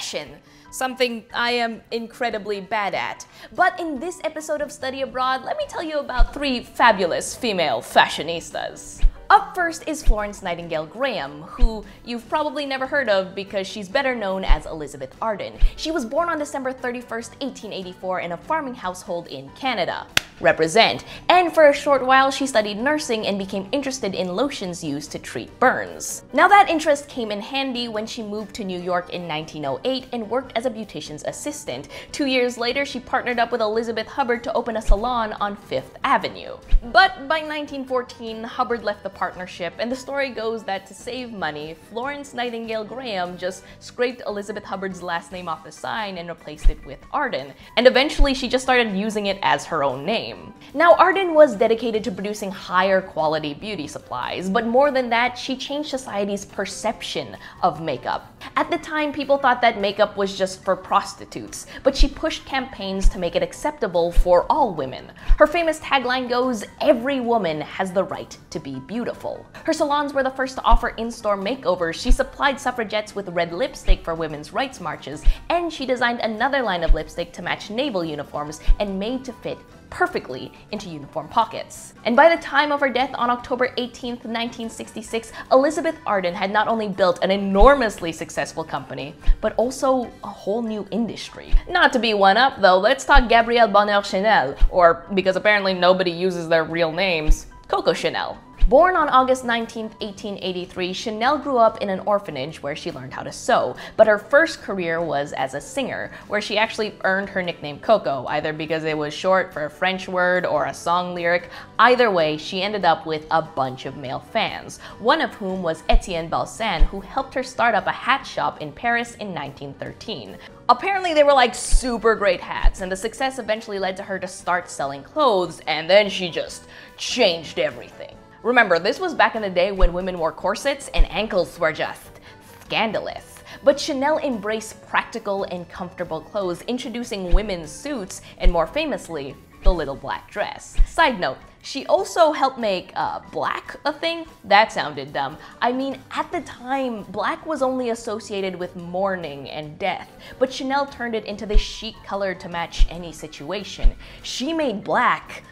fashion, something I am incredibly bad at. But in this episode of Study Abroad, let me tell you about 3 fabulous female fashionistas. Up first is Florence Nightingale Graham, who you've probably never heard of because she's better known as Elizabeth Arden. She was born on December 31st, 1884 in a farming household in Canada. Represent. And for a short while, she studied nursing and became interested in lotions used to treat burns. Now that interest came in handy when she moved to New York in 1908 and worked as a beautician's assistant. 2 years later, she partnered up with Elizabeth Hubbard to open a salon on Fifth Avenue. But by 1914, Hubbard left the partnership, and the story goes that to save money, Florence Nightingale Graham just scraped Elizabeth Hubbard's last name off the sign and replaced it with Arden. And eventually, she just started using it as her own name. Now, Arden was dedicated to producing higher quality beauty supplies, but more than that, she changed society's perception of makeup. At the time, people thought that makeup was just for prostitutes, but she pushed campaigns to make it acceptable for all women. Her famous tagline goes, "Every woman has the right to be beautiful." Her salons were the first to offer in-store makeovers. She supplied suffragettes with red lipstick for women's rights marches, and she designed another line of lipstick to match naval uniforms and made to fit perfectly into uniform pockets. And by the time of her death on October 18th, 1966, Elizabeth Arden had not only built an enormously successful company, but also a whole new industry. Not to be one up though, let's talk Gabrielle bonheur Chanel, or because apparently nobody uses their real names, Coco Chanel. Born on August 19, 1883, Chanel grew up in an orphanage where she learned how to sew, but her first career was as a singer, where she actually earned her nickname Coco, either because it was short for a French word or a song lyric. Either way, she ended up with a bunch of male fans, one of whom was Etienne Balsan, who helped her start up a hat shop in Paris in 1913. Apparently they were like super great hats, and the success eventually led to her to start selling clothes, and then she just changed everything. Remember, this was back in the day when women wore corsets and ankles were just scandalous. But Chanel embraced practical and comfortable clothes, introducing women's suits and, more famously, the little black dress. Side note, she also helped make black a thing. That sounded dumb. I mean, at the time, black was only associated with mourning and death, but Chanel turned it into this chic color to match any situation. She made black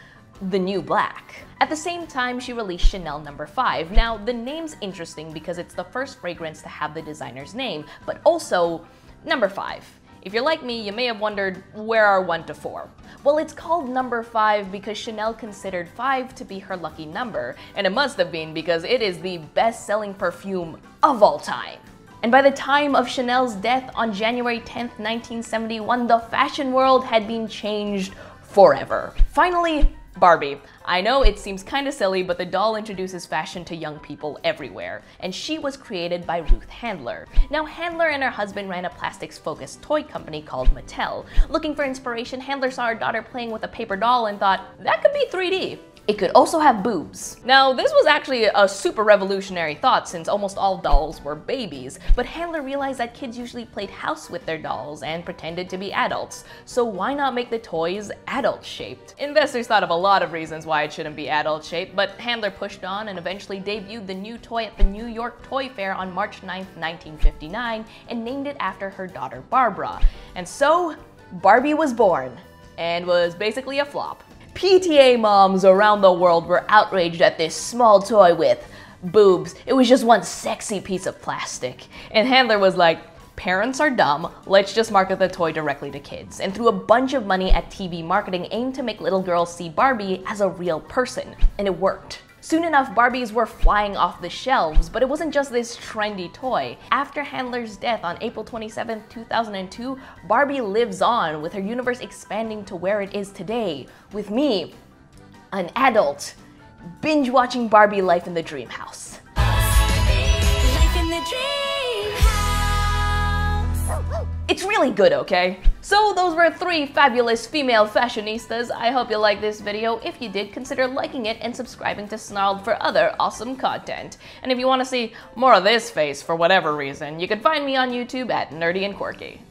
the new black. At the same time, she released Chanel No. 5. Now, the name's interesting because it's the first fragrance to have the designer's name, but also No. 5. If you're like me, you may have wondered, where are 1 to 4? Well, it's called No. 5 because Chanel considered 5 to be her lucky number, and it must have been because it is the best-selling perfume of all time. And by the time of Chanel's death on January 10th, 1971, the fashion world had been changed forever. Finally, Barbie. I know it seems kinda silly, but the doll introduces fashion to young people everywhere, and she was created by Ruth Handler. Now, Handler and her husband ran a plastics-focused toy company called Mattel. Looking for inspiration, Handler saw her daughter playing with a paper doll and thought, that could be 3D. It could also have boobs. Now, this was actually a super revolutionary thought since almost all dolls were babies, but Handler realized that kids usually played house with their dolls and pretended to be adults, so why not make the toys adult-shaped? Investors thought of a lot of reasons why it shouldn't be adult-shaped, but Handler pushed on and eventually debuted the new toy at the New York Toy Fair on March 9, 1959, and named it after her daughter Barbara. And so, Barbie was born, and was basically a flop. PTA moms around the world were outraged at this small toy with boobs. It was just one sexy piece of plastic. And Handler was like, parents are dumb, let's just market the toy directly to kids, and threw a bunch of money at TV marketing aimed to make little girls see Barbie as a real person. And it worked. Soon enough, Barbies were flying off the shelves, but it wasn't just this trendy toy. After Handler's death on April 27, 2002, Barbie lives on, with her universe expanding to where it is today, with me, an adult, binge-watching Barbie Life in the Dream House. Life in the Dream House. It's really good, okay? So those were 3 fabulous female fashionistas. I hope you liked this video. If you did, consider liking it and subscribing to Snarled for other awesome content. And if you want to see more of this face for whatever reason, you can find me on YouTube at Nerdy and Quirky.